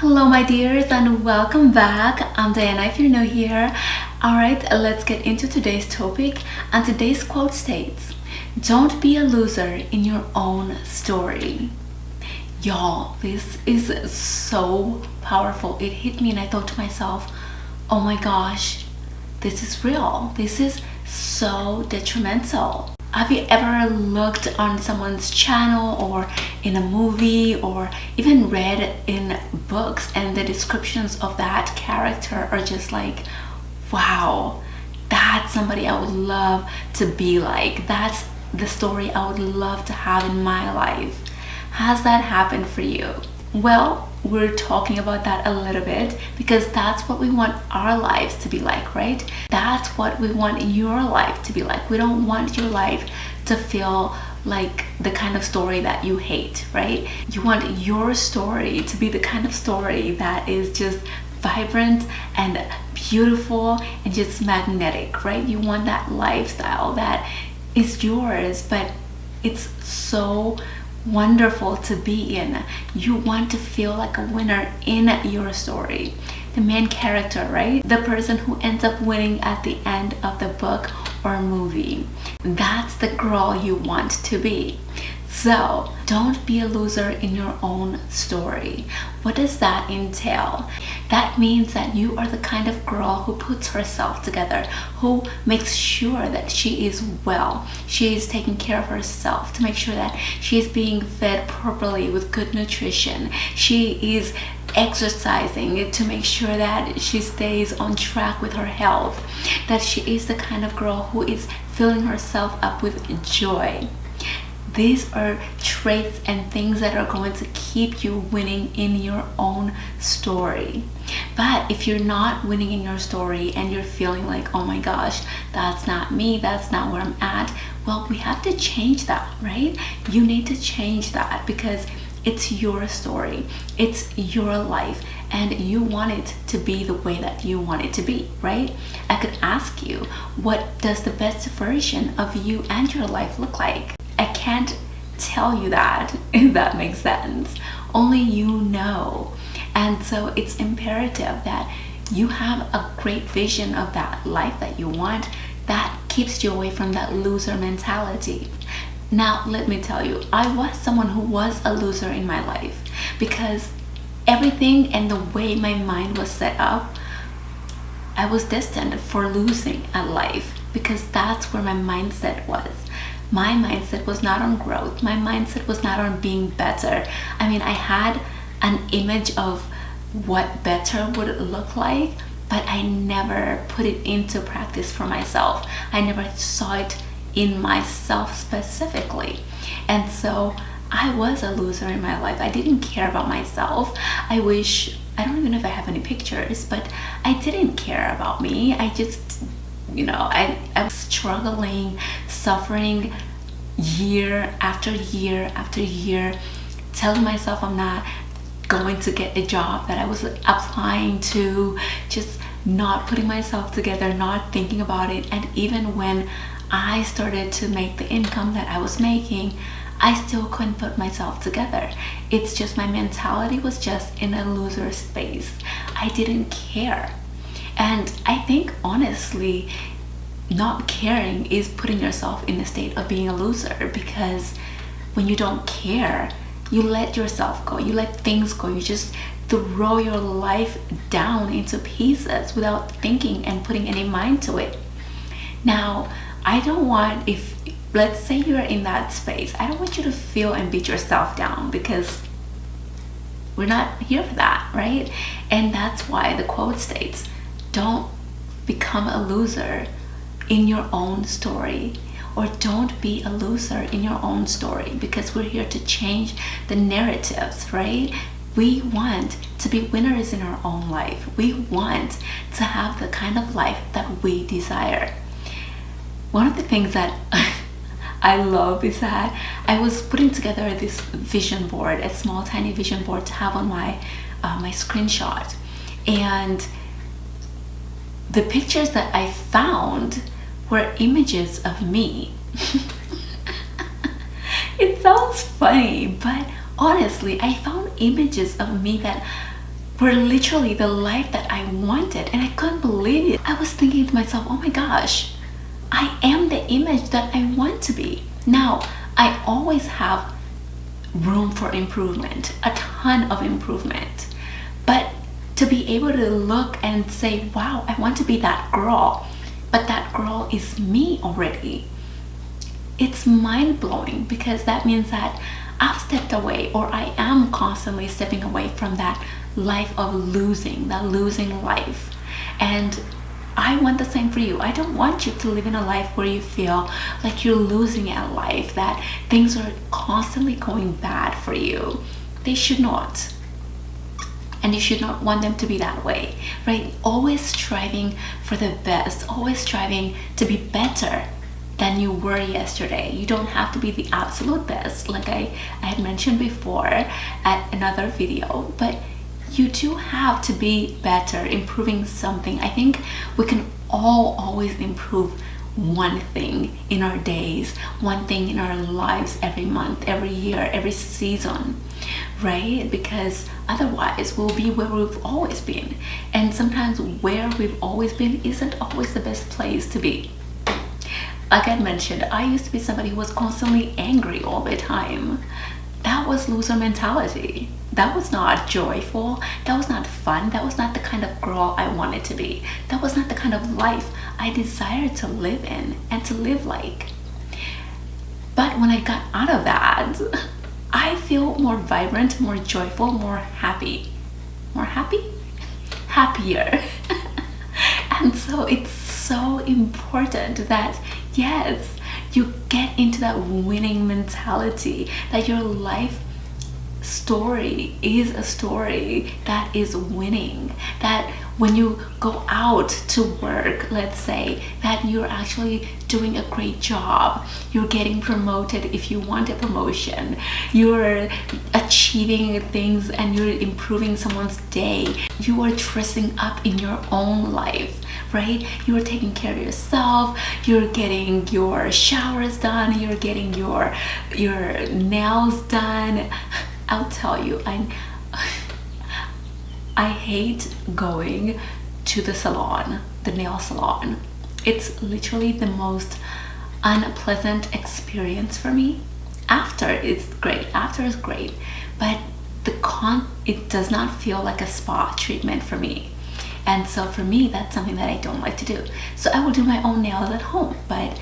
Hello my dears and welcome back. I'm Diana if you're new here. Alright, let's get into today's topic, and today's quote states, "Don't be a loser in your own story." Y'all, this is so powerful. It hit me and I thought to myself, oh my gosh, this is real. This is so detrimental. Have you ever looked on someone's channel or in a movie or even read in books and the descriptions of that character are just like, wow, that's somebody I would love to be like. That's the story I would love to have in my life. Has that happened for you? Well, we're talking about that a little bit because that's what we want our lives to be like, right? That's what we want your life to be like. We don't want your life to feel like the kind of story that you hate, right? You want your story to be the kind of story that is just vibrant and beautiful and just magnetic, right? You want that lifestyle that is yours, but it's so wonderful to be in. You want to feel like a winner in your story. The main character, right? The person who ends up winning at the end of the book or movie. That's the girl you want to be. So don't be a loser in your own story. What does that entail? That means that you are the kind of girl who puts herself together, who makes sure that she is well. She is taking care of herself to make sure that she is being fed properly with good nutrition. She is exercising to make sure that she stays on track with her health. That she is the kind of girl who is filling herself up with joy. These are traits and things that are going to keep you winning in your own story. But if you're not winning in your story and you're feeling like, oh my gosh, that's not me, that's not where I'm at, well, we have to change that, right? You need to change that because it's your story, it's your life, and you want it to be the way that you want it to be, right? I could ask you, what does the best version of you and your life look like? I can't tell you that, if that makes sense. Only you know. And so it's imperative that you have a great vision of that life that you want that keeps you away from that loser mentality. Now, let me tell you, I was someone who was a loser in my life because everything and the way my mind was set up, I was destined for losing at life because that's where my mindset was. My mindset was not on growth. My mindset was not on being better. I mean, I had an image of what better would look like, but I never put it into practice for myself. I never saw it in myself specifically. And so I was a loser in my life. I didn't care about myself. I don't even know if I have any pictures, but I didn't care about me. I just, I was struggling, suffering year after year after year, telling myself I'm not going to get a job that I was applying to, just not putting myself together, not thinking about it. And even when I started to make the income that I was making, I still couldn't put myself together. It's just my mentality was just in a loser space. I didn't care. And I think honestly, not caring is putting yourself in a state of being a loser, because when you don't care, you let yourself go, you let things go, you just throw your life down into pieces without thinking and putting any mind to it. Now, I don't want, if let's say you're in that space, I don't want you to feel and beat yourself down because we're not here for that, right? And that's why the quote states, don't become a loser in your own story, or don't be a loser in your own story, because we're here to change the narratives, right? We want to be winners in our own life. We want to have the kind of life that we desire. One of the things that I love is that I was putting together this vision board, a small tiny vision board to have on my screenshot, and the pictures that I found were images of me. It sounds funny, but honestly, I found images of me that were literally the life that I wanted, and I couldn't believe it. I was thinking to myself, oh my gosh, I am the image that I want to be. Now, I always have room for improvement, a ton of improvement. But to be able to look and say, wow, I want to be that girl, but that girl is me already. It's mind-blowing, because that means that I've stepped away, or I am constantly stepping away from that life of losing, that losing life. And I want the same for you. I don't want you to live in a life where you feel like you're losing at life, that things are constantly going bad for you. They should not. And you should not want them to be that way, right? Always striving for the best, always striving to be better than you were yesterday. You don't have to be the absolute best, like I had mentioned before at another video, but you do have to be better, improving something. I think we can all always improve one thing in our days, one thing in our lives, every month, every year, every season, right? Because otherwise we'll be where we've always been. And sometimes where we've always been isn't always the best place to be. Like I mentioned, I used to be somebody who was constantly angry all the time. That was loser mentality. That was not joyful. That was not fun. That was not the kind of girl I wanted to be. That was not the kind of life I desired to live in and to live like. But when I got out of that, I feel more vibrant, more joyful, more happy. More happy? Happier. And so it's so important that, yes, you get into that winning mentality, that your life story is a story that is winning, that when you go out to work, let's say, that you're actually doing a great job, you're getting promoted if you want a promotion, you're achieving things and you're improving someone's day, you are dressing up in your own life, right? You're taking care of yourself, you're getting your showers done, you're getting your nails done. I'll tell you, I hate going to the salon, the nail salon. It's literally the most unpleasant experience for me. After it's great, but it does not feel like a spa treatment for me. And so for me, that's something that I don't like to do. So I will do my own nails at home, but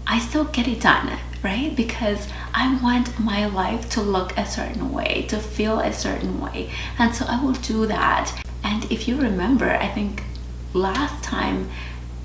I still get it done, right? Because I want my life to look a certain way, to feel a certain way. And so I will do that. And if you remember, I think last time,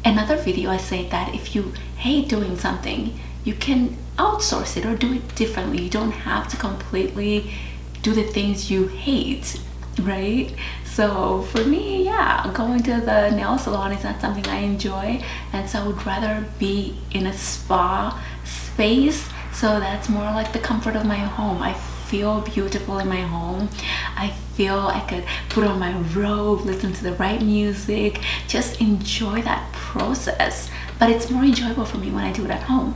another video, I said that if you hate doing something, you can outsource it or do it differently. You don't have to completely do the things you hate, right? So for me, yeah, going to the nail salon is not something I enjoy, and so I would rather be in a spa space. So that's more like the comfort of my home. I feel beautiful in my home. I feel I could put on my robe, listen to the right music, just enjoy that process. But it's more enjoyable for me when I do it at home.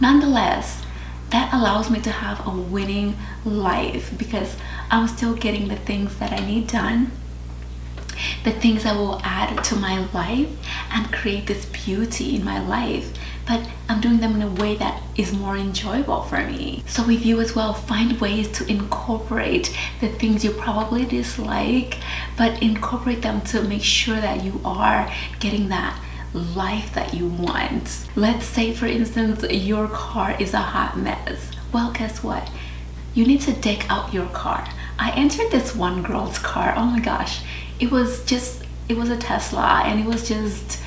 Nonetheless, that allows me to have a winning life, because I'm still getting the things that I need done, the things that will add to my life and create this beauty in my life, but I'm doing them in a way that is more enjoyable for me. So with you as well, find ways to incorporate the things you probably dislike, but incorporate them to make sure that you are getting that life that you want. Let's say, for instance, your car is a hot mess. Well, guess what? You need to deck out your car. I entered this one girl's car. Oh my gosh, it was a Tesla, and it was just,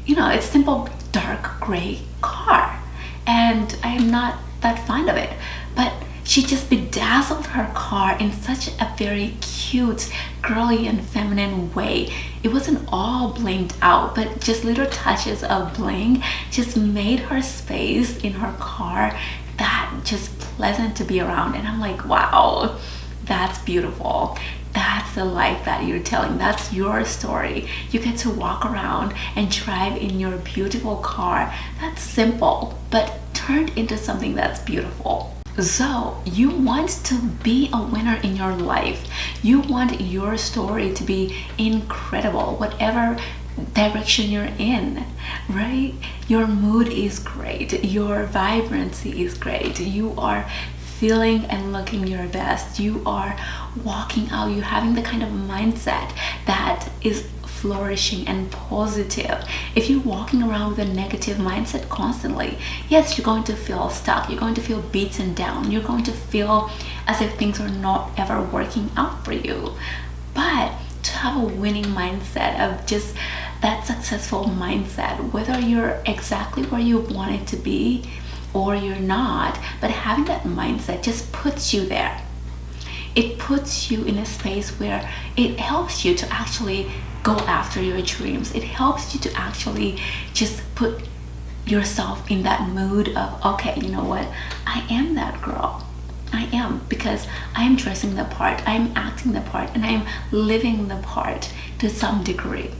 it's simple dark gray car, and I am not that fond of it, but she just bedazzled her car in such a very cute, girly and feminine way. It wasn't all blinged out, but just little touches of bling just made her space in her car that just pleasant to be around. And I'm like, wow, that's beautiful. That's the life that you're telling. That's your story. You get to walk around and drive in your beautiful car. That's simple, but turned into something that's beautiful. So you want to be a winner in your life. You want your story to be incredible, whatever direction you're in, right? Your mood is great, your vibrancy is great, you are feeling and looking your best, you are walking out, you're having the kind of mindset that is flourishing and positive. If you're walking around with a negative mindset constantly, yes, you're going to feel stuck, you're going to feel beaten down, you're going to feel as if things are not ever working out for you. But to have a winning mindset, of just that successful mindset, whether you're exactly where you want it to be or you're not, but having that mindset just puts you there. It puts you in a space where it helps you to actually go after your dreams. It helps you to actually just put yourself in that mood of, okay, you know what, I am that girl. I am, because I am dressing the part, I am acting the part, and I am living the part to some degree.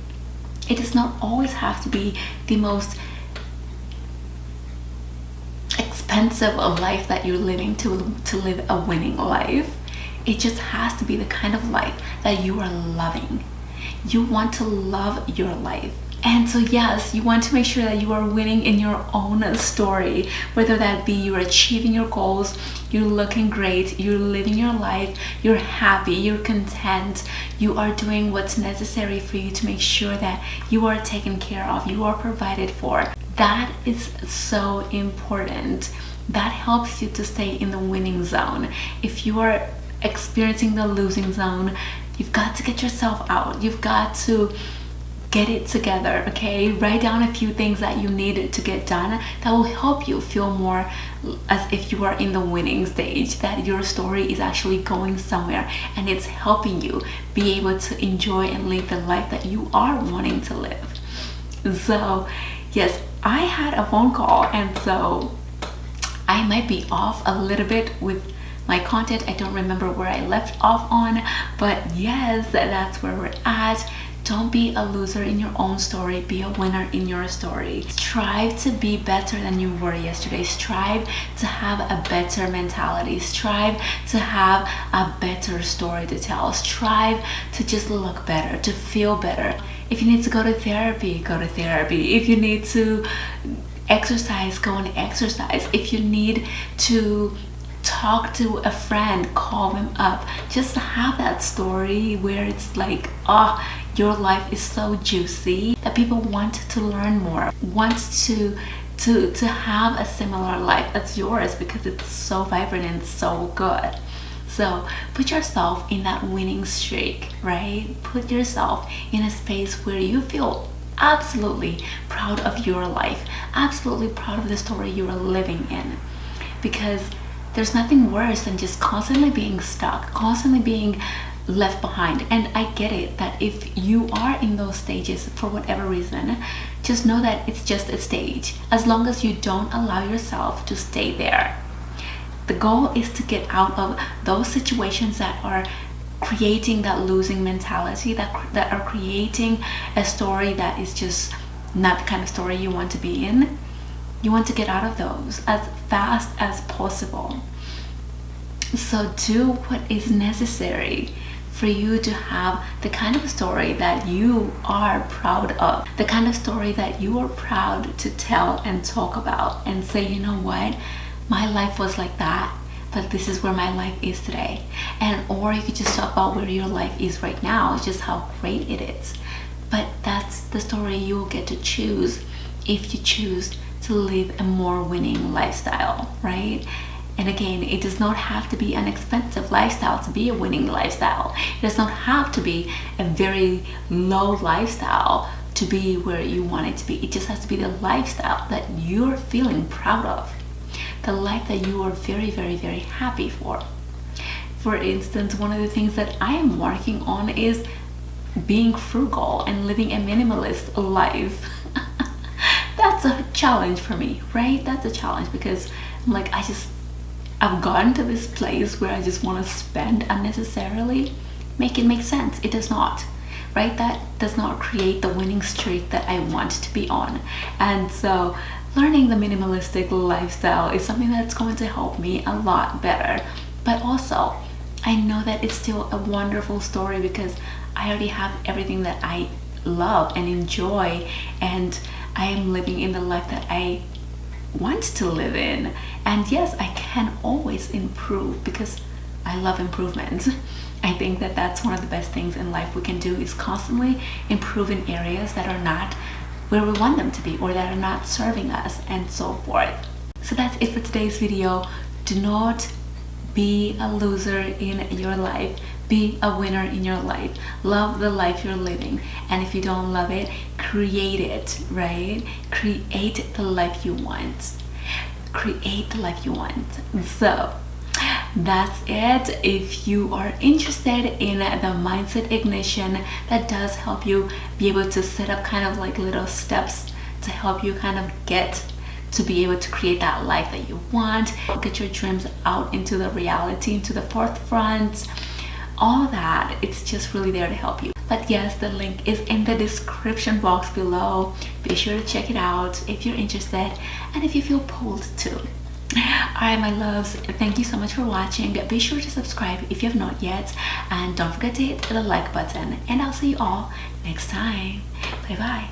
It does not always have to be the most expensive of life that you're living to live a winning life. It just has to be the kind of life that you are loving. You want to love your life. And so yes, you want to make sure that you are winning in your own story, whether that be you're achieving your goals, you're looking great, you're living your life, you're happy, you're content, you are doing what's necessary for you to make sure that you are taken care of, you are provided for. That is so important. That helps you to stay in the winning zone. If you are experiencing the losing zone, you've got to get yourself out. You've got to get it together, okay? Write down a few things that you need to get done that will help you feel more as if you are in the winning stage, that your story is actually going somewhere and it's helping you be able to enjoy and live the life that you are wanting to live. So yes, I had a phone call, and so I might be off a little bit with my content. I don't remember where I left off on, but yes, that's where we're at. Don't be a loser in your own story, be a winner in your story. Strive to be better than you were yesterday. Strive to have a better mentality. Strive to have a better story to tell. Strive to just look better, to feel better. If you need to go to therapy, go to therapy. If you need to exercise, go and exercise. If you need to talk to a friend, call them up. Just have that story where it's like, oh, your life is so juicy that people want to learn more, want to have a similar life as yours, because it's so vibrant and so good. So put yourself in that winning streak, right? Put yourself in a space where you feel absolutely proud of your life, absolutely proud of the story you are living in, because there's nothing worse than just constantly being stuck, constantly being left behind. And I get it that if you are in those stages for whatever reason, just know that it's just a stage, as long as you don't allow yourself to stay there. The goal is to get out of those situations that are creating that losing mentality, that are creating a story that is just not the kind of story you want to be in. You want to get out of those as fast as possible. So do what is necessary for you to have the kind of story that you are proud of, the kind of story that you are proud to tell and talk about and say, you know what, my life was like that, but this is where my life is today. And or you could just talk about where your life is right now, just how great it is. But that's the story you will get to choose if you choose to live a more winning lifestyle, right? And again, it does not have to be an expensive lifestyle to be a winning lifestyle. It does not have to be a very low lifestyle to be where you want it to be. It just has to be the lifestyle that you're feeling proud of, the life that you are very, very, very happy for. For instance, one of the things that I am working on is being frugal and living a minimalist life. That's a challenge for me, right? That's a challenge because I'm like, I've gotten to this place where I just want to spend unnecessarily. Make it make sense. It does not, right? That does not create the winning streak that I want to be on. And so learning the minimalistic lifestyle is something that's going to help me a lot better. But also, I know that it's still a wonderful story because I already have everything that I love and enjoy, and I am living in the life that I want to live in. And yes, I can always improve because I love improvement. I think that that's one of the best things in life we can do, is constantly improve in areas that are not where we want them to be or that are not serving us, and so forth. So that's it for today's video. Do not be a loser in your life. Be a winner in your life. Love the life you're living. And if you don't love it, create it, right? Create the life you want. Create the life you want. So that's it. If you are interested in the mindset ignition that does help you be able to set up kind of like little steps to help you kind of get to be able to create that life that you want, get your dreams out into the reality, into the forefront, all that, it's just really there to help you. But yes, the link is in the description box below. Be sure to check it out if you're interested and if you feel pulled to. Alright, my loves, thank you so much for watching. Be sure to subscribe if you have not yet, and don't forget to hit the like button, and I'll see you all next time. Bye bye.